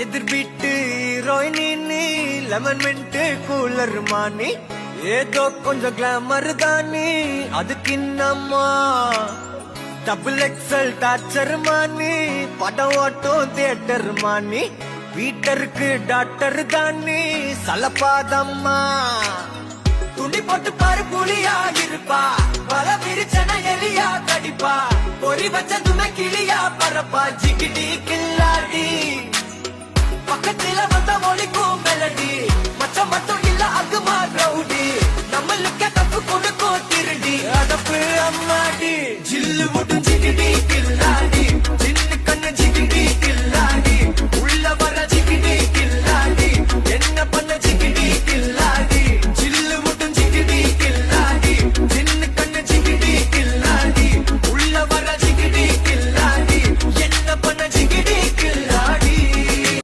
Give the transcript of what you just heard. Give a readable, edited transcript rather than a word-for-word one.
எதிர் வீட்டு ஹீரோயினி லெமன் மின்ட் கூலர் மானி ஏதோ கொஞ்சம் கிளாமர் தானி அதுக்கு இன்னம்மா டபுள் எக்ஸல் டார்ச்சர் மானி படம் ஓட்டும் தியேட்டர் மானி வீட்டருக்கு டாக்டர் தானி சலப்பாதம்மா துணி போட்டு பாரு புலியா இருப்பா பல விரிச்சன எலியா கடிப்பா பொறி வச்சதுமே கிளியா பரப்பா ஜிகிடி கில்லாடி பக்கத்துல வந்த மொழிக்கும் மெலடி மச்சம் மட்டும் இல்ல அகுமா ரவுடி